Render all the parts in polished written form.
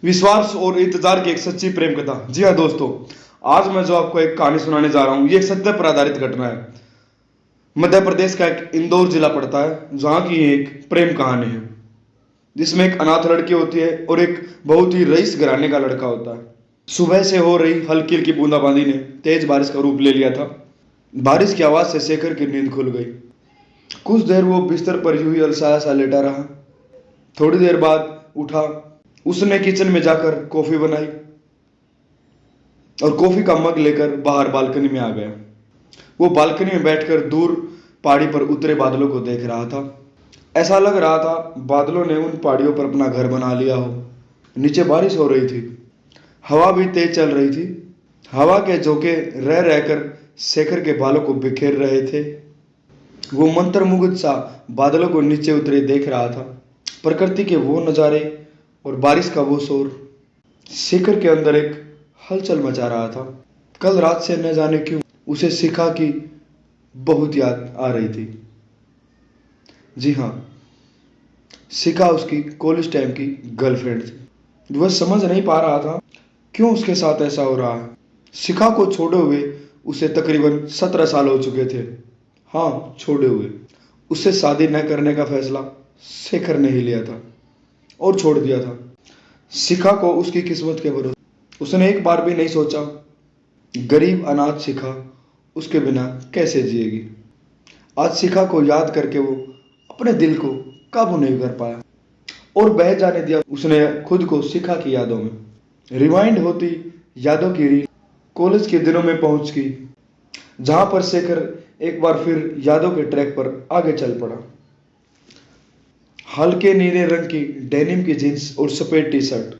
विश्वास और इंतजार की एक सच्ची प्रेम कथा। जी हाँ दोस्तों, आज मैं जो आपको एक कहानी सुनाने जा रहा हूँ, ये एक सत्य पर आधारित घटना है। मध्य प्रदेश का एक इंदौर जिला पड़ता है, जहाँ की एक प्रेम कहानी है, जिसमें एक अनाथ लड़की होती है और एक बहुत ही रईस घराने का लड़का होता है। सुबह से हो रही हल्की हल्की बूंदाबांदी ने तेज बारिश का रूप ले लिया था। बारिश की आवाज से शेखर की नींद खुल गई। कुछ देर वो बिस्तर पर यूं ही अलसाया सा लेटा रहा। थोड़ी देर बाद उठा। उसने किचन में जाकर कॉफी बनाई और कॉफी का मग लेकर बाहर बालकनी में आ गया। वो बालकनी में बैठकर दूर पहाड़ी पर उतरे बादलों को देख रहा था। ऐसा लग रहा था बादलों ने उन पहाड़ियों पर अपना घर बना लिया हो। नीचे बारिश हो रही थी, हवा भी तेज चल रही थी। हवा के झोंके रह रहकर शेखर के बालों को बिखेर रहे थे। वो मंत्रमुग्ध सा बादलों को नीचे उतरे देख रहा था। प्रकृति के वो नज़ारे और बारिश का वो शोर शेखर के अंदर एक हलचल मचा रहा था। कल रात से न जाने क्यों उसे शिखा की बहुत याद आ रही थी। जी हाँ, शिखा उसकी कॉलेज टाइम की गर्लफ्रेंड थी। वह समझ नहीं पा रहा था क्यों उसके साथ ऐसा हो रहा है। शिखा को छोड़े हुए उसे तकरीबन 17 साल हो चुके थे। हाँ, छोड़े हुए। उससे शादी न करने का फैसला शेखर ने ही लिया था और छोड़ दिया था। शिखा को उसकी किस्मत के भरोसे उसने एक बार भी नहीं सोचा गरीब अनाथ शिखा उसके बिना कैसे जिएगी। आज शिखा को याद करके वो अपने दिल को काबू नहीं कर पाया और बह जाने दिया उसने खुद को शिखा की यादों में। रिवाइंड होती यादों की रील कॉलेज के दिनों में पहुंच गई, जहां पर शेखर एक बार फिर यादों के ट्रैक पर आगे चल पड़ा। हल्के नीले रंग की डेनिम की जींस और सफेद टी शर्ट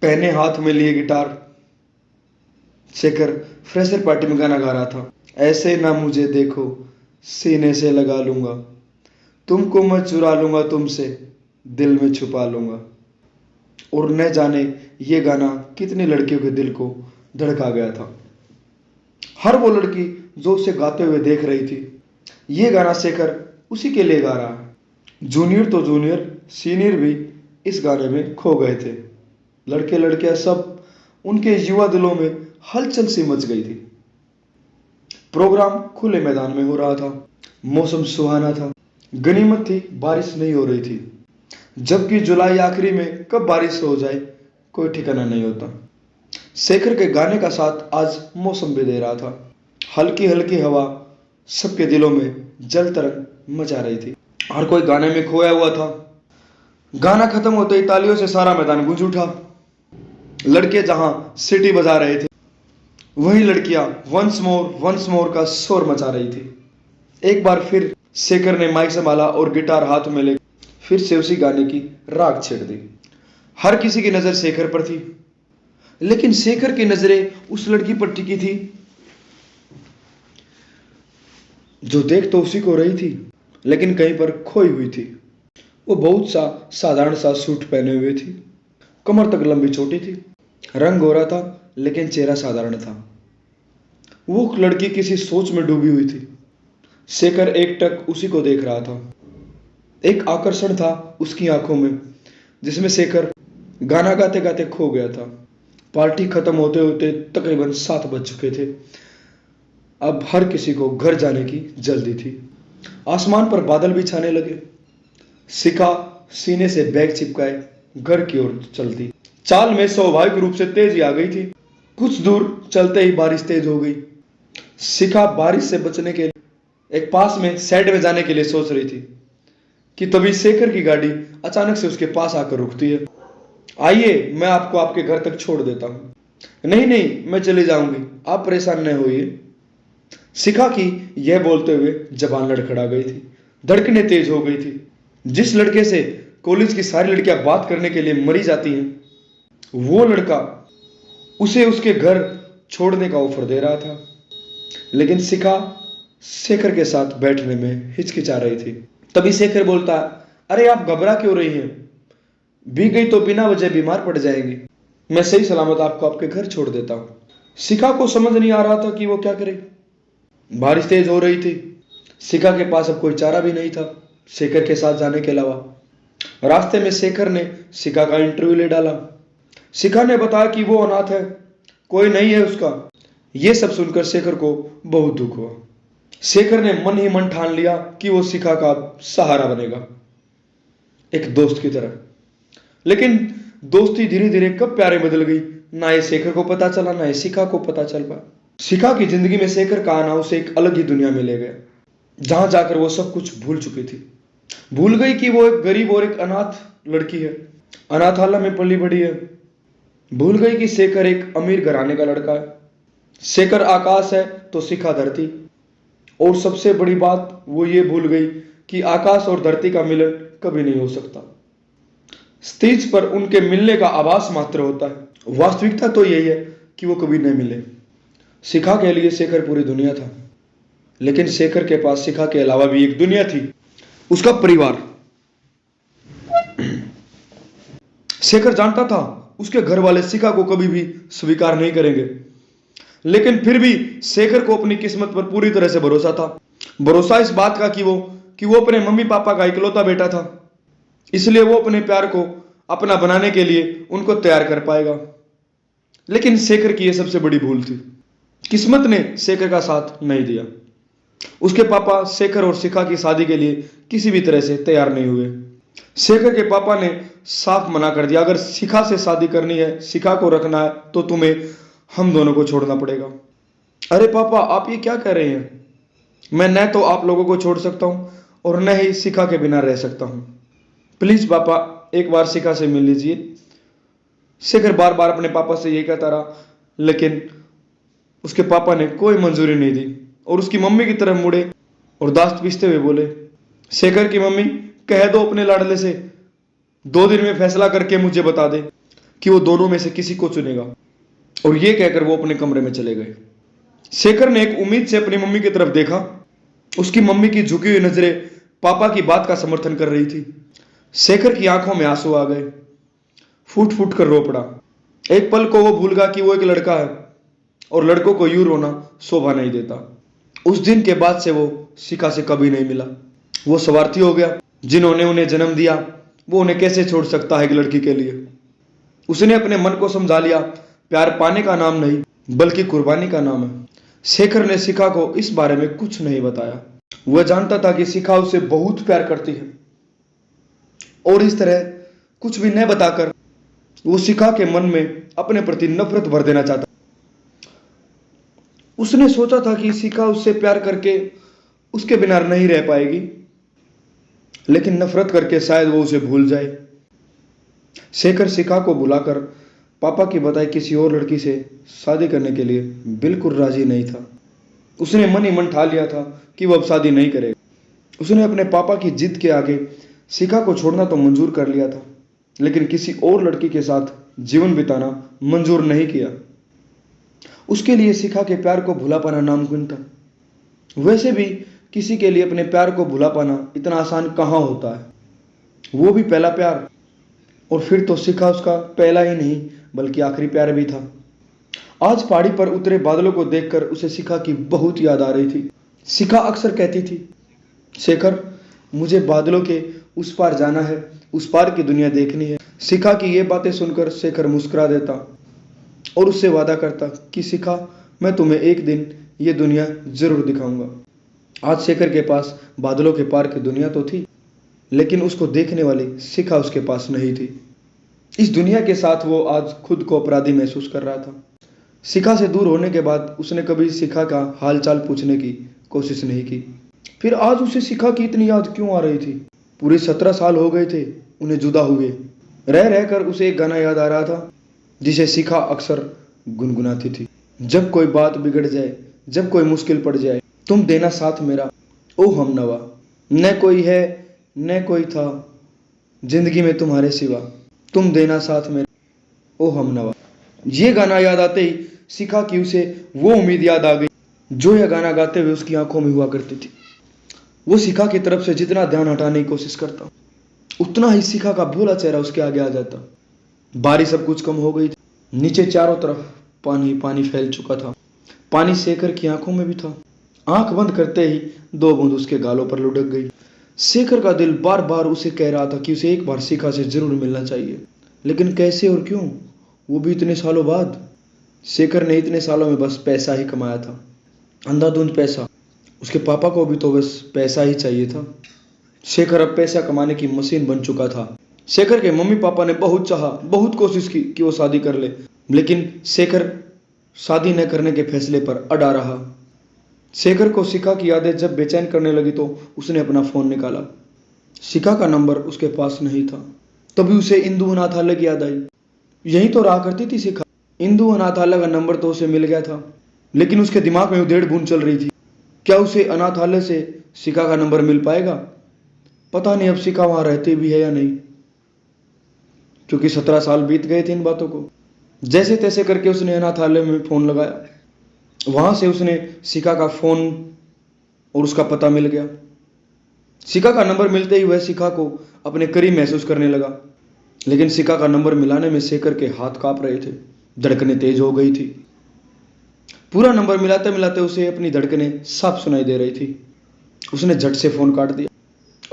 पहने, हाथ में लिए गिटार, शेखर फ्रेशर पार्टी में गाना गा रहा था। ऐसे ना मुझे देखो, सीने से लगा लूंगा, तुमको मैं चुरा लूंगा, तुमसे दिल में छुपा लूंगा। और न जाने ये गाना कितनी लड़कियों के दिल को धड़का गया था। हर वो लड़की जो उसे गाते हुए देख रही थी, ये गाना शेखर उसी के लिए गा रहा है। जूनियर तो जूनियर, सीनियर भी इस गाने में खो गए थे। लड़के लड़कियां सब, उनके युवा दिलों में हलचल सी मच गई थी। प्रोग्राम खुले मैदान में हो रहा था। मौसम सुहाना था। गनीमत थी बारिश नहीं हो रही थी, जबकि जुलाई आखिरी में कब बारिश हो जाए कोई ठिकाना नहीं होता। शेखर के गाने का साथ आज मौसम भी दे रहा था। हल्की हल्की हवा सबके दिलों में जल तरंग मचा रही थी। हर कोई गाने में खोया हुआ था। गाना खत्म होते ही तालियों से सारा मैदान गूंज उठा। लड़के जहां सीटी बजा रहे थे, वहीं लड़कियां वंस मोर का शोर मचा रही थी। एक बार फिर शेखर ने माइक संभाला और गिटार हाथ में ले फिर से उसी गाने की राग छेड़ दी। हर किसी की नजर शेखर पर थी, लेकिन शेखर की नजरें उस लड़की पर टिकी थी जो देख तो उसी को रही थी, लेकिन कहीं पर खोई हुई थी। वो बहुत सा साधारण सा सूट पहने हुए थी, कमर तक लंबी चोटी थी, रंग गोरा था लेकिन चेहरा साधारण था। वो लड़की किसी सोच में डूबी हुई थी। शेखर एकटक उसी को देख रहा था। एक आकर्षण था उसकी आंखों में, जिसमें शेखर गाना गाते गाते खो गया था। पार्टी खत्म होते होते तकरीबन 7 बज चुके थे। अब हर किसी को घर जाने की जल्दी थी। आसमान पर बादल भी छाने लगे। शिखा सीने से बैग चिपकाए घर की ओर चलती। चाल में स्वाभाविक रूप से तेजी आ गई थी। कुछ दूर चलते ही बारिश तेज हो गई। शिखा बारिश से बचने के लिए एक पास में शेड में जाने के लिए सोच रही थी कि तभी शेखर की गाड़ी अचानक से उसके पास आकर रुकती है। आइए, मैं आपको आपके घर तक छोड़ देता हूं। नहीं नहीं, मैं चली जाऊंगी, आप परेशान न होइए। शिखा की यह बोलते हुए जबान लड़खड़ा गई थी। धड़कनें तेज हो गई थी। जिस लड़के से कॉलेज की सारी लड़कियां बात करने के लिए मरी जाती हैं, वो लड़का उसे उसके घर छोड़ने का ऑफर दे रहा था। लेकिन शिखा शेखर के साथ बैठने में हिचकिचा रही थी। तभी शेखर बोलता, अरे आप घबरा क्यों रही हैं? भीग गई तो बिना वजह बीमार पड़ जाएंगी। मैं सही सलामत आपको आपके घर छोड़ देता हूं। शिखा को समझ नहीं आ रहा था कि वो क्या करे। बारिश तेज हो रही थी। शिखा के पास अब कोई चारा भी नहीं था शेखर के साथ जाने के अलावा। रास्ते में शेखर ने शिखा का इंटरव्यू ले डाला। शिखा ने बताया कि वो अनाथ है, कोई नहीं है उसका। ये सब सुनकर शेखर को बहुत दुख हुआ। शेखर ने मन ही मन ठान लिया कि वो शिखा का सहारा बनेगा, एक दोस्त की तरह। लेकिन दोस्ती धीरे धीरे कब प्यारे बदल गई, ना ये शेखर को पता चला, ना ये शिखा को पता चल पाया। शिखा की जिंदगी में शेखर का आना उसे एक अलग ही दुनिया में ले गया, जहां जाकर वो सब कुछ भूल चुकी थी। भूल गई कि वो एक गरीब और एक अनाथ लड़की है, अनाथालय में पली बड़ी है। भूल गई कि शेखर एक अमीर घराने का लड़का है। शेखर आकाश है तो शिखा धरती। और सबसे बड़ी बात वो ये भूल गई कि आकाश और धरती का मिलन कभी नहीं हो सकता। स्टेज पर उनके मिलने का आभास मात्र होता है, वास्तविकता तो यही है कि वो कभी नहीं मिले। शिखा के लिए शेखर पूरी दुनिया था, लेकिन शेखर के पास शिखा के अलावा भी एक दुनिया थी, उसका परिवार। शेखर जानता था उसके घर वाले शिखा को कभी भी स्वीकार नहीं करेंगे, लेकिन फिर भी शेखर को अपनी किस्मत पर पूरी तरह से भरोसा था। भरोसा इस बात का कि वो अपने मम्मी पापा का इकलौता बेटा था, इसलिए वो अपने प्यार को अपना बनाने के लिए उनको तैयार कर पाएगा। लेकिन शेखर की यह सबसे बड़ी भूल थी, किस्मत ने शेखर का साथ नहीं दिया। उसके पापा शेखर और शिखा की शादी के लिए किसी भी तरह से तैयार नहीं हुए। शेखर के पापा ने साफ मना कर दिया, अगर शिखा से शादी करनी है, शिखा को रखना है, तो तुम्हें हम दोनों को छोड़ना पड़ेगा। अरे पापा, आप ये क्या कह रहे हैं? मैं न तो आप लोगों को छोड़ सकता हूं और न ही शिखा के बिना रह सकता हूं। प्लीज पापा, एक बार शिखा से मिल लीजिए। शेखर बार बार अपने पापा से यही कहता रहा, लेकिन उसके पापा ने कोई मंजूरी नहीं दी और उसकी मम्मी की तरफ मुड़े और दास्त पीसते हुए बोले, शेखर की मम्मी, कह दो अपने लाडले से 2 दिन में फैसला करके मुझे बता दे कि वो दोनों में से किसी को चुनेगा। और ये कहकर वो अपने कमरे में चले गए। शेखर ने एक उम्मीद से अपनी मम्मी की तरफ देखा। उसकी मम्मी की झुकी हुई नजरें पापा की बात का समर्थन कर रही थी। शेखर की आंखों में आंसू आ गए, फूट फूट कर रो पड़ा। एक पल को वो भूल गया कि वो एक लड़का है और लड़कों को यूं रोना शोभा नहीं देता। उस दिन के बाद से वो शिखा से कभी नहीं मिला। वो स्वार्थी हो गया। जिन्होंने उन्हें जन्म दिया वो उन्हें कैसे छोड़ सकता है एक लड़की के लिए। उसने अपने मन को समझा लिया, प्यार पाने का नाम नहीं बल्कि कुर्बानी का नाम है। शेखर ने शिखा को इस बारे में कुछ नहीं बताया। वह जानता था कि शिखा उसे बहुत प्यार करती है और इस तरह कुछ भी न बताकर वो शिखा के मन में अपने प्रति नफरत भर देना चाहता। उसने सोचा था कि शिखा उससे प्यार करके उसके बिना नहीं रह पाएगी, लेकिन नफरत करके शायद वो उसे भूल जाए। शेखर शिखा को बुलाकर पापा की बताई किसी और लड़की से शादी करने के लिए बिल्कुल राजी नहीं था। उसने मन ही मन ठान लिया था कि वो अब शादी नहीं करेगा। उसने अपने पापा की जिद के आगे शिखा को छोड़ना तो मंजूर कर लिया था, लेकिन किसी और लड़की के साथ जीवन बिताना मंजूर नहीं किया। उसके लिए शिखा के प्यार को भुला पाना नामुमकिन था। वैसे भी किसी के लिए अपने प्यार को भुला पाना इतना आसान कहाँ होता है, वो भी पहला प्यार। और फिर तो शिखा उसका पहला ही नहीं बल्कि आखिरी प्यार भी था। आज पहाड़ी पर उतरे बादलों को देखकर उसे शिखा की बहुत याद आ रही थी। शिखा अक्सर कहती थी, शेखर, मुझे बादलों के उस पार जाना है, उस पार की दुनिया देखनी है। शिखा की ये बातें सुनकर शेखर मुस्कुरा देता और उससे वादा करता कि शिखा, मैं तुम्हें एक दिन ये दुनिया जरूर दिखाऊंगा। आज शेखर के पास बादलों के पार की दुनिया तो थी, लेकिन उसको देखने वाली शिखा उसके पास नहीं थी। इस दुनिया के साथ वो आज खुद को अपराधी महसूस कर रहा था। शिखा से दूर होने के बाद उसने कभी शिखा का हालचाल पूछने की कोशिश नहीं की। फिर आज उसे शिखा की इतनी याद क्यों आ रही थी? पूरे 17 साल हो गए थे उन्हें जुदा हुए। रह रहकर उसे एक गाना याद आ रहा था जिसे शिखा अक्सर गुनगुनाती थी। जब कोई बात बिगड़ जाए, जब कोई मुश्किल पड़ जाए, तुम देना साथ मेरा ओ हमनवा। न कोई है न कोई था जिंदगी में तुम्हारे सिवा, तुम देना साथ मेरा ओ हमनवा। ये गाना याद आते ही शिखा की उसे वो उम्मीद याद आ गई जो यह गाना गाते हुए उसकी आंखों में हुआ करती थी। वो शिखा की तरफ से जितना ध्यान हटाने की कोशिश करता, उतना ही शिखा का भोला चेहरा उसके आगे आ जाता। बारिश अब कुछ कम हो गई थी। नीचे चारों तरफ पानी पानी फैल चुका था। पानी शेखर की आंखों में भी था। आंख बंद करते ही 2 बूंद उसके गालों पर लुढ़क गई। शेखर का दिल बार बार उसे कह रहा था कि उसे एक बार शिखा से जरूर मिलना चाहिए, लेकिन कैसे और क्यों वो भी इतने सालों बाद। शेखर ने इतने सालों में बस पैसा ही कमाया था, अंधाधुंध पैसा। उसके पापा को भी तो बस पैसा ही चाहिए था। शेखर अब पैसा कमाने की मशीन बन चुका था। शेखर के मम्मी पापा ने बहुत चाहा, बहुत कोशिश की कि वो शादी कर ले, लेकिन शेखर शादी न करने के फैसले पर अड़ा रहा। शेखर को शिखा की यादें जब बेचैन करने लगी तो उसने अपना फोन निकाला। शिखा का नंबर उसके पास नहीं था। तभी उसे इंदु अनाथालय की याद आई। यही तो रहा करती थी शिखा। इंदु अनाथालय का नंबर तो उसे मिल गया था, लेकिन उसके दिमाग में उधेड़ बुन चल रही थी। क्या उसे अनाथालय से शिखा का नंबर मिल पाएगा? पता नहीं अब शिखा वहां रहती भी है या नहीं, क्योंकि 17 साल बीत गए थे इन बातों को। जैसे तैसे करके उसने अनाथालय में फोन लगाया। वहां से उसने शिखा का फोन और उसका पता मिल गया। शिखा का नंबर मिलते ही वह शिखा को अपने करीब महसूस करने लगा, लेकिन शिखा का नंबर मिलाने में शेखर के हाथ कांप रहे थे, धड़कनें तेज हो गई थी। पूरा नंबर मिलाते मिलाते उसे अपनी धड़कनें साफ सुनाई दे रही थी। उसने झट से फोन काट दिया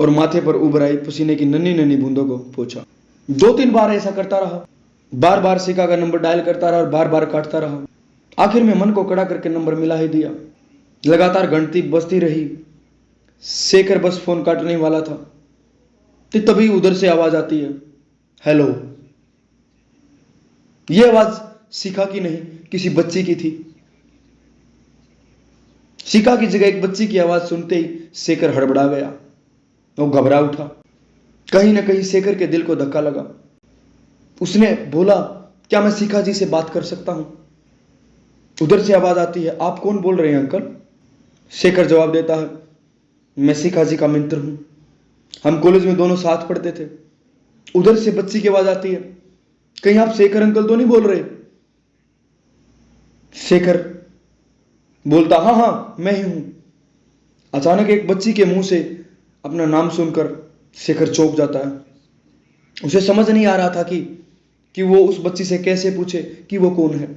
और माथे पर उभर आई पसीने की नन्ही नन्ही बूंदों को पोंछा। 2-3 बार ऐसा करता रहा, बार बार शिखा का नंबर डायल करता रहा और बार बार काटता रहा। आखिर में मन को कड़ा करके नंबर मिला ही दिया। लगातार घंटी बजती रही। शेखर बस फोन काटने वाला था कि तभी उधर से आवाज आती है, हेलो। यह आवाज शिखा की नहीं, किसी बच्ची की थी। शिखा की जगह एक बच्ची की आवाज सुनते ही शेखर हड़बड़ा गया। वो घबरा उठा। कहीं ना कहीं शेखर के दिल को धक्का लगा। उसने बोला, क्या मैं शिखा जी से बात कर सकता हूं? उधर से आवाज आती है, आप कौन बोल रहे हैं अंकल? शेखर जवाब देता है, मैं शिखा जी का मित्र हूं, हम कॉलेज में दोनों साथ पढ़ते थे। उधर से बच्ची की आवाज आती है, कहीं आप शेखर अंकल तो नहीं बोल रहे? शेखर बोलता, हाँ हाँ मैं ही हूं। अचानक एक बच्ची के मुंह से अपना नाम सुनकर शेखर चौंक जाता है। उसे समझ नहीं आ रहा था कि वो उस बच्ची से कैसे पूछे कि वो कौन है,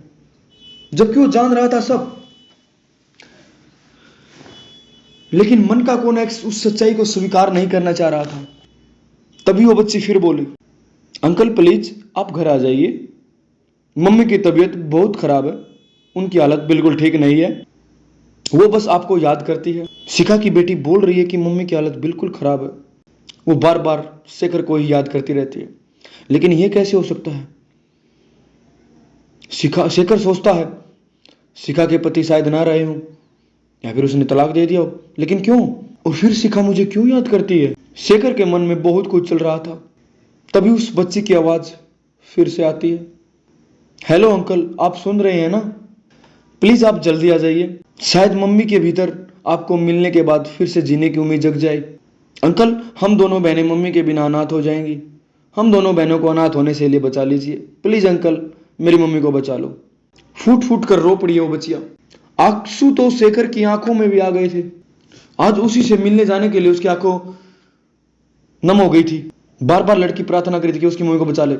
जबकि वो जान रहा था सब। लेकिन मन का कोना उस सच्चाई को स्वीकार नहीं करना चाह रहा था। तभी वो बच्ची फिर बोली, अंकल प्लीज आप घर आ जाइए, मम्मी की तबीयत बहुत खराब है, उनकी हालत बिल्कुल ठीक नहीं है, वो बस आपको याद करती है। शिखा की बेटी बोल रही है कि मम्मी की हालत बिल्कुल खराब है। वो बार बार शेखर को ही याद करती रहती है, लेकिन यह कैसे हो सकता है? शेखर सोचता है शिखा के पति शायद ना रहे हों, या फिर उसने तलाक दे दिया हो, लेकिन क्यों? और फिर शिखा मुझे क्यों याद करती है? शेखर के मन में बहुत कुछ चल रहा था। तभी उस बच्ची की आवाज फिर से आती है, हेलो अंकल, आप सुन रहे हैं ना? प्लीज आप जल्दी आ जाइए, शायद मम्मी के भीतर आपको मिलने के बाद फिर से जीने की उम्मीद जग जाए। अंकल, हम दोनों बहनें मम्मी के बिना अनाथ हो जाएंगी, हम दोनों बहनों को अनाथ होने से लिए बचा लीजिए, प्लीज अंकल मेरी मम्मी को बचा लो। फूट फूट कर रो पड़ी है वो बच्चियां। आंसू तो शेखर की आंखों में भी आ गए थे। आज उसी से मिलने जाने के लिए उसकी आंखों नम हो गई थी। बार बार लड़की प्रार्थना करी थी कि उसकी मम्मी को बचा ले।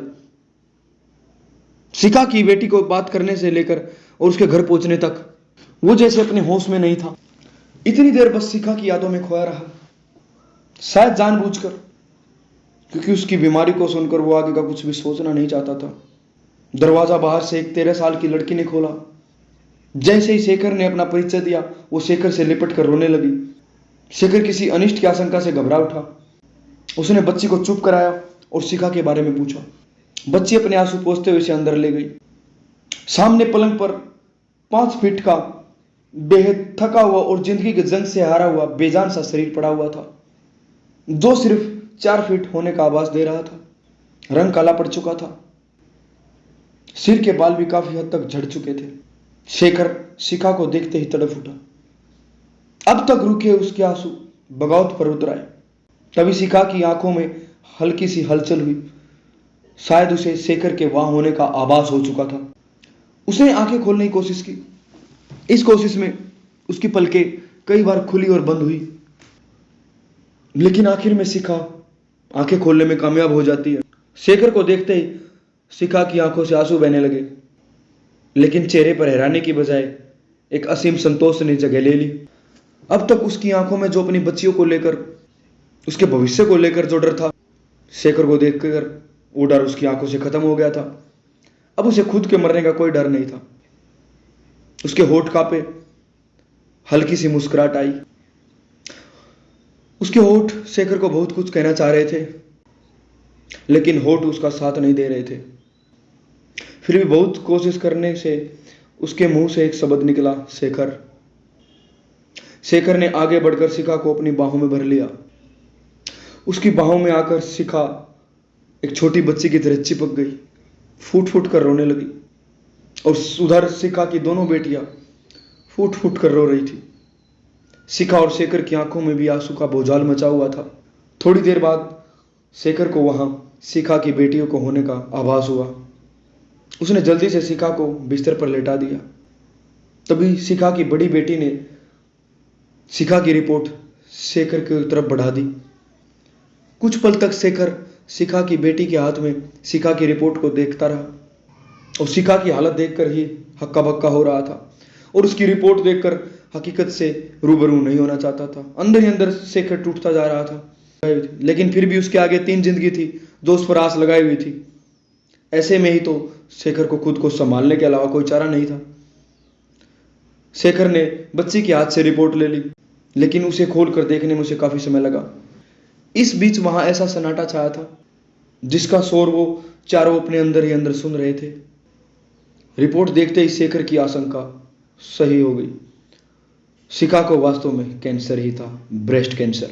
शिखा की बेटी को बात करने से लेकर और उसके घर पहुंचने तक वो जैसे अपने होश में नहीं था। इतनी देर बस शिखा की यादों में खोया रहा, शायद जानबूझकर, क्योंकि उसकी बीमारी को सुनकर वो आगे का कुछ भी सोचना नहीं चाहता था। दरवाजा बाहर से एक 13 साल की लड़की ने खोला। जैसे ही शेखर ने अपना परिचय दिया, वो शेखर से लिपट कर रोने लगी। शेखर किसी अनिष्ट की आशंका से घबरा उठा। उसने बच्ची को चुप कराया और शिखा के बारे में पूछा। बच्ची अपने आंसू पोंछते हुए उसे अंदर ले गई। सामने पलंग पर 5 फीट का बेहद थका हुआ और जिंदगी के जंग से हारा हुआ बेजान सा शरीर पड़ा हुआ था, जो सिर्फ 4 फीट होने का आवाज दे रहा था। रंग काला पड़ चुका था, सिर के बाल भी काफी हद तक झड़ चुके थे। शेखर शिखा को देखते ही तड़प उठा। अब तक रुके उसके आंसू बगावत पर उतर आए। तभी शिखा की आंखों में हल्की सी हलचल हुई। शायद उसे शेखर के वहां होने का आभास हो चुका था। उसने आंखें खोलने की कोशिश की। इस कोशिश में उसकी पलकें कई बार खुली और बंद हुई, लेकिन आखिर में शिखा आंखें खोलने में कामयाब हो जाती है। शेखर को देखते ही शिखा की आंखों से आंसू बहने लगे, लेकिन चेहरे पर हैरानी की बजाय एक असीम संतोष ने जगह ले ली। अब तक उसकी आंखों में जो अपनी बच्चियों को लेकर, उसके भविष्य को लेकर जो डर था, शेखर को देखकर वो डर उसकी आंखों से खत्म हो गया था। अब उसे खुद के मरने का कोई डर नहीं था। उसके होठ कांपे, हल्की सी मुस्कुराहट आई। उसके होठ शेखर को बहुत कुछ कहना चाह रहे थे, लेकिन होठ उसका साथ नहीं दे रहे थे। फिर भी बहुत कोशिश करने से उसके मुंह से एक शब्द निकला, शेखर। शेखर ने आगे बढ़कर शिखा को अपनी बाहों में भर लिया। उसकी बाहों में आकर शिखा एक छोटी बच्ची की तरह चिपक गई, फूट फूट कर रोने लगी। और उधर शिखा की दोनों बेटियां फूट फूट कर रो रही थी। शिखा और शेखर की आंखों में भी आंसू का भौजाल मचा हुआ था। थोड़ी देर बाद शेखर को वहां शिखा की बेटियों को होने का आभास हुआ। उसने जल्दी से शिखा को बिस्तर पर लेटा दिया। तभी शिखा की बड़ी बेटी ने शिखा की रिपोर्ट शेखर की तरफ बढ़ा दी। कुछ पल तक शेखर शिखा की बेटी के हाथ में शिखा की रिपोर्ट को देखता रहा और शिखा की हालत देखकर ही हक्का बक्का हो रहा था और उसकी रिपोर्ट देखकर हकीकत से रूबरू नहीं होना चाहता था। अंदर ही अंदर शेखर टूटता जा रहा था, लेकिन फिर भी उसके आगे 3 जिंदगी थी जो उस पर आस लगाई हुई थी। ऐसे में ही तो शेखर को खुद को संभालने के अलावा कोई चारा नहीं था। शेखर ने बच्ची के हाथ से रिपोर्ट ले ली, लेकिन उसे खोलकर देखने में उसे काफी समय लगा। इस बीच वहां ऐसा सन्नाटा छाया था जिसका शोर वो चारों अपने अंदर ही अंदर सुन रहे थे। रिपोर्ट देखते ही शेखर की आशंका सही हो गई। शिखा को वास्तव में कैंसर ही था, ब्रेस्ट कैंसर।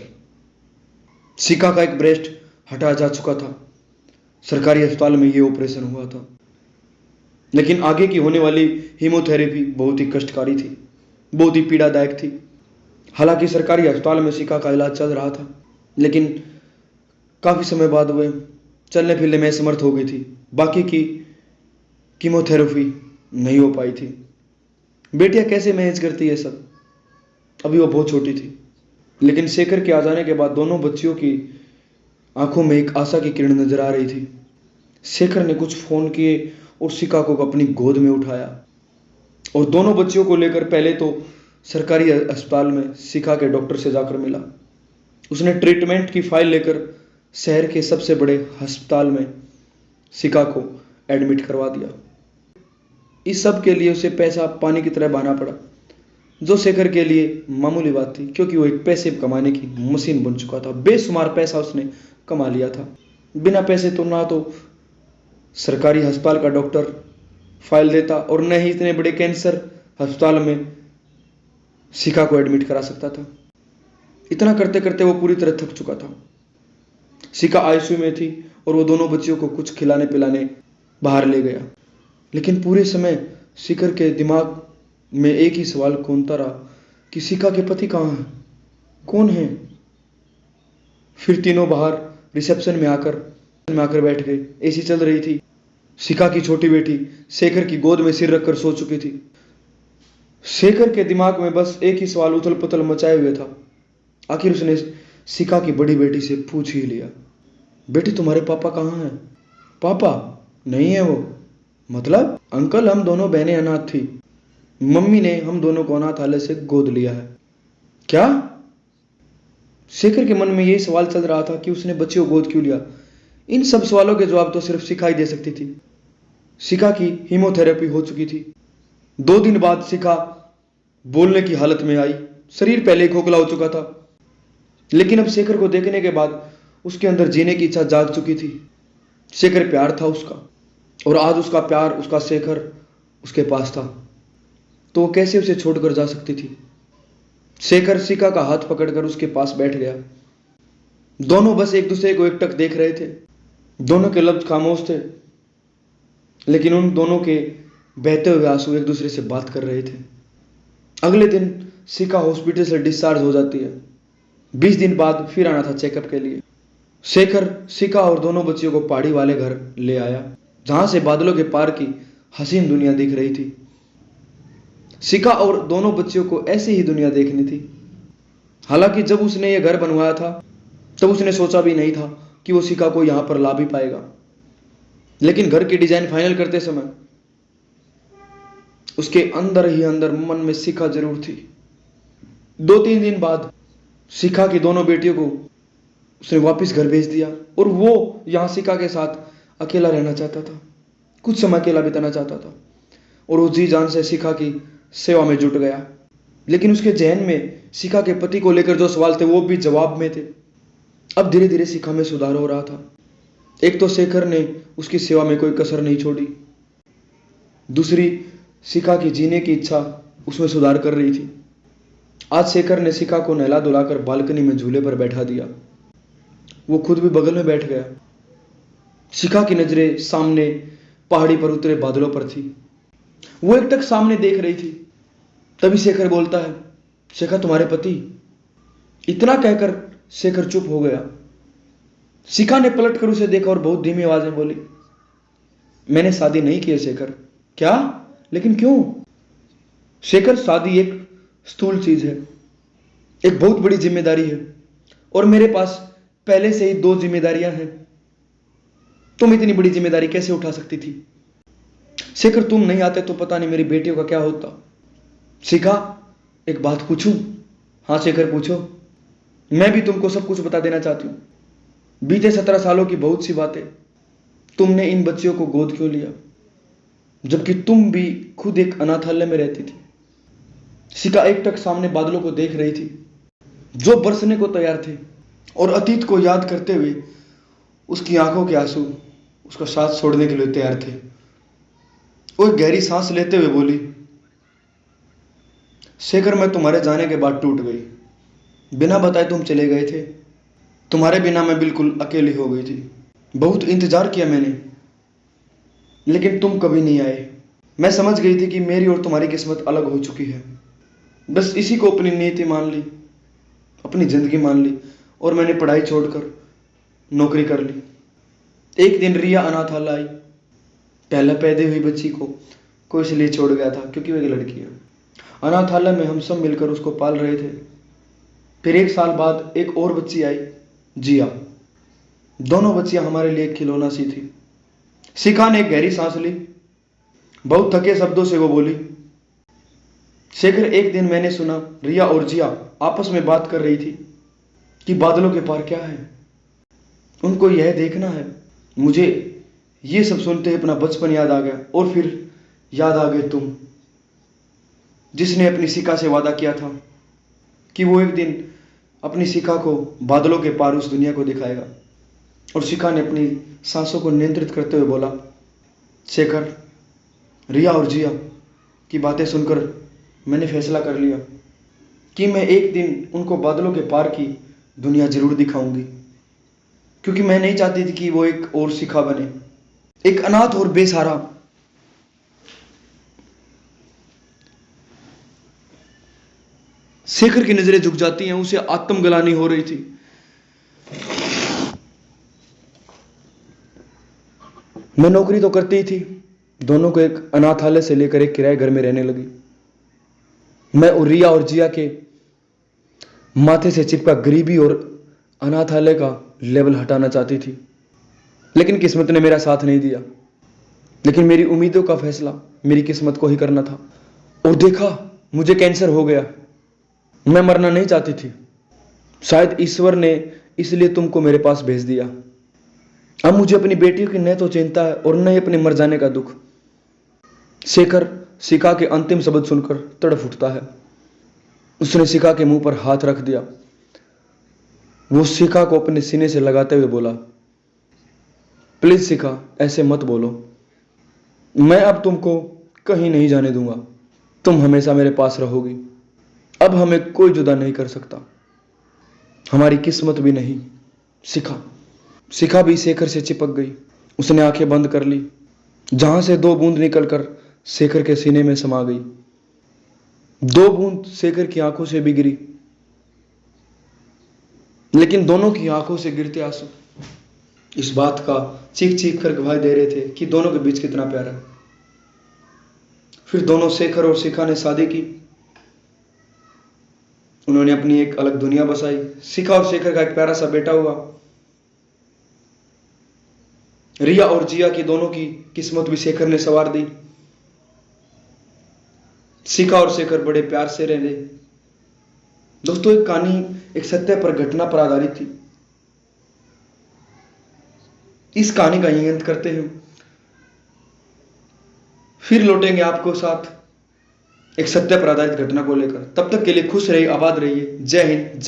शिखा का एक ब्रेस्ट हटा जा चुका था। सरकारी अस्पताल में यह ऑपरेशन हुआ था, लेकिन आगे की होने वाली हीमोथेरेपी बहुत ही कष्टकारी थी, बहुत ही पीड़ादायक थी। हालांकि सरकारी अस्पताल में शिखा का इलाज चल रहा था, लेकिन काफी समय बाद वह चलने फिरने में असमर्थ हो गई थी। बाकी की कीमोथेरेपी नहीं हो पाई थी। बेटियां कैसे मैनेज करती है सब, अभी वो बहुत छोटी थी। लेकिन शेखर के आ जाने के बाद दोनों बच्चियों की आंखों में एक आशा की किरण नजर आ रही थी। शेखर ने कुछ फोन किए और शिखा को अपनी गोद में उठाया और दोनों बच्चियों को लेकर पहले तो सरकारी अस्पताल में शिखा के डॉक्टर से जाकर मिला। उसने ट्रीटमेंट की फाइल लेकर शहर के सबसे बड़े अस्पताल में शिखा को एडमिट करवा दिया। इस सब के लिए उसे पैसा पानी की तरह बहाना पड़ा, जो शेखर के लिए मामूली बात थी, क्योंकि वो एक पैसे कमाने की मशीन बन चुका था। बेशुमार पैसा उसने कमा लिया था। बिना पैसे तो ना तो सरकारी अस्पताल का डॉक्टर फाइल देता और न ही इतने बड़े कैंसर अस्पताल में शिखा को एडमिट करा सकता था। इतना करते करते वो पूरी तरह थक चुका था। शिखा आईसीयू में थी और वो दोनों बच्चियों को कुछ खिलाने पिलाने बाहर ले गया, लेकिन पूरे समय शेखर के दिमाग में एक ही सवाल घूमता रहा कि शिखा के पति कहाँ हैं, कौन है। फिर तीनों बाहर रिसेप्शन में आकर बैठ गए। एसी चल रही थी। शिखा की छोटी बेटी शेखर की गोद में सिर रखकर सो चुकी थी। शेखर के दिमाग में बस एक ही सवाल उथल पुथल मचाए हुए था। आखिर उसने शिखा की बड़ी बेटी से पूछ ही लिया, बेटी तुम्हारे पापा कहाँ हैं? पापा नहीं है वो। मतलब अंकल, हम दोनों बहनें अनाथ थी, मम्मी ने हम दोनों को अनाथालय से गोद लिया है। क्या? शेखर के मन में यही सवाल चल रहा था कि उसने बच्चियों को गोद क्यों लिया। इन सब सवालों के जवाब तो सिर्फ शिखा ही दे सकती थी। शिखा की हीमोथेरेपी हो चुकी थी। 2 दिन बाद शिखा बोलने की हालत में आई। शरीर पहले ही खोखला हो चुका था, लेकिन अब शेखर को देखने के बाद उसके अंदर जीने की इच्छा जाग चुकी थी। शेखर प्यार था उसका, और आज उसका प्यार, उसका शेखर उसके पास था, तो वो कैसे उसे छोड़कर जा सकती थी। शेखर शिखा का हाथ पकड़कर उसके पास बैठ गया। दोनों बस एक दूसरे को एकटक देख रहे थे। दोनों के लफ्ज खामोश थे, लेकिन उन दोनों के बहते हुए आंसू एक दूसरे से बात कर रहे थे। अगले दिन शिखा हॉस्पिटल से डिस्चार्ज हो जाती है। 20 दिन बाद फिर आना था चेकअप के लिए। शेखर शिखा और दोनों बच्चियों को पहाड़ी वाले घर ले आया, जहां से बादलों के पार की हसीन दुनिया दिख रही थी। शिखा और दोनों बच्चियों को ऐसी ही दुनिया देखनी थी। हालांकि जब उसने यह घर बनवाया था तब उसने सोचा भी नहीं था कि वो शिखा को यहां पर ला भी पाएगा। लेकिन घर की डिजाइन फाइनल करते समय उसके अंदर ही अंदर मन में शिखा जरूर थी। 2-3 दिन बाद शिखा की दोनों बेटियों को उसने वापस घर भेज दिया और वो यहां शिखा के साथ अकेला रहना चाहता था। कुछ समय अकेला बिताना चाहता था और वो जी जान से शिखा की सेवा में जुट गया। लेकिन उसके जहन में शिखा के पति को लेकर जो सवाल थे वो भी जवाब में थे। अब धीरे धीरे शिखा में सुधार हो रहा था। एक तो शेखर ने उसकी सेवा में कोई कसर नहीं छोड़ी, दूसरी शिखा की जीने की इच्छा उसमें सुधार कर रही थी। आज शेखर ने शिखा को नहला धुलाकर बालकनी में झूले पर बैठा दिया। वो खुद भी बगल में बैठ गया। शिखा की नजरें सामने पहाड़ी पर उतरे बादलों पर थी। वो एक टक सामने देख रही थी। तभी शेखर बोलता है, शिखा तुम्हारे पति। इतना कहकर शेखर चुप हो गया। शिखा ने पलटकर उसे देखा और बहुत धीमी आवाज में बोली, मैंने शादी नहीं की है शेखर। क्या? लेकिन क्यों? शेखर, शादी एक स्थूल चीज है, एक बहुत बड़ी जिम्मेदारी है और मेरे पास पहले से ही 2 जिम्मेदारियां हैं। तुम इतनी बड़ी जिम्मेदारी कैसे उठा सकती थी? शेखर, तुम नहीं आते तो पता नहीं मेरी बेटियों का क्या होता। शिखा, एक बात पूछूं? हाँ शेखर, पूछो। मैं भी तुमको सब कुछ बता देना चाहती हूं। बीते 17 सालों की बहुत सी बातें। तुमने इन बच्चियों को गोद क्यों लिया, जबकि तुम भी खुद एक अनाथालय में रहती थी? शिखा एकटक सामने बादलों को देख रही थी जो बरसने को तैयार थे और अतीत को याद करते हुए उसकी आंखों के आंसू उसका साथ छोड़ने के लिए तैयार थे। वो एक गहरी सांस लेते हुए बोली, शेखर, मैं तुम्हारे जाने के बाद टूट गई। बिना बताए तुम चले गए थे। तुम्हारे बिना मैं बिल्कुल अकेली हो गई थी। बहुत इंतजार किया मैंने, लेकिन तुम कभी नहीं आए। मैं समझ गई थी कि मेरी और तुम्हारी किस्मत अलग हो चुकी है। बस इसी को अपनी नीति मान ली, अपनी जिंदगी मान ली और मैंने पढ़ाई छोड़कर नौकरी कर ली। एक दिन रिया अनाथालय आई। पहले पैदा हुई बच्ची को इसलिए छोड़ गया था क्योंकि वो एक लड़की है। अनाथालय में हम सब मिलकर उसको पाल रहे थे। फिर 1 साल बाद एक और बच्ची आई, जिया। दोनों बच्चियां हमारे लिए खिलौना सी थी। शिखा ने एक गहरी सांस ली। बहुत थके शब्दों से वो बोली, शेखर, एक दिन मैंने सुना रिया और जिया आपस में बात कर रही थी कि बादलों के पार क्या है, उनको यह देखना है। मुझे ये सब सुनते ही अपना बचपन याद आ गया और फिर याद आ गए तुम, जिसने अपनी शिखा से वादा किया था कि वो एक दिन अपनी शिखा को बादलों के पार उस दुनिया को दिखाएगा। और शिखा ने अपनी सांसों को नियंत्रित करते हुए बोला, शेखर, रिया और जिया की बातें सुनकर मैंने फैसला कर लिया कि मैं एक दिन उनको बादलों के पार की दुनिया जरूर दिखाऊंगी, क्योंकि मैं नहीं चाहती थी कि वो एक और शिखा बने, एक अनाथ और बेसहारा। शेखर की नजरें झुक जाती हैं। उसे आत्मग्लानि हो रही थी। मैं नौकरी तो करती ही थी। दोनों को एक अनाथालय से लेकर एक किराए घर में रहने लगी। मैं रिया और जिया के माथे से चिपका गरीबी और अनाथालय का लेवल हटाना चाहती थी, लेकिन किस्मत ने मेरा साथ नहीं दिया। लेकिन मेरी उम्मीदों का फैसला मेरी किस्मत को ही करना था। और देखा, मुझे कैंसर हो गया। मैं मरना नहीं चाहती थी। शायद ईश्वर ने इसलिए तुमको मेरे पास भेज दिया। अब मुझे अपनी बेटियों की न तो चिंता है और न ही अपने मर जाने का दुख। शेखर शिखा के अंतिम शब्द सुनकर तड़फ उठता है। उसने शिखा के मुंह पर हाथ रख दिया। वो शिखा को अपने सीने से लगाते हुए बोला, प्लीज शिखा, ऐसे मत बोलो। मैं अब तुमको कहीं नहीं जाने दूंगा। तुम हमेशा मेरे पास रहोगी। अब हमें कोई जुदा नहीं कर सकता, हमारी किस्मत भी नहीं। शिखा भी शेखर से चिपक गई। उसने आंखें बंद कर ली, जहां से 2 बूंद निकलकर शेखर के सीने में समा गई। 2 बूंद शेखर की आंखों से भी गिरी, लेकिन दोनों की आंखों से गिरते आंसू इस बात का चीख चीख कर गवाही दे रहे थे कि दोनों के बीच कितना प्यार है। फिर दोनों शेखर और शिखा ने शादी की। उन्होंने अपनी एक अलग दुनिया बसाई। शिखा और शेखर का एक प्यारा सा बेटा हुआ। रिया और जिया की दोनों की किस्मत भी शेखर ने संवार दी। शिखा और शेखर बड़े प्यार से रहे। दोस्तों, एक कहानी एक सत्य पर घटना पर आधारित थी। इस कहानी का यही अंत करते हैं। फिर लौटेंगे आपको साथ एक सत्य पर आधारित घटना को लेकर। तब तक के लिए खुश रहिए, आबाद रहिए। जय हिंद, जय भारत।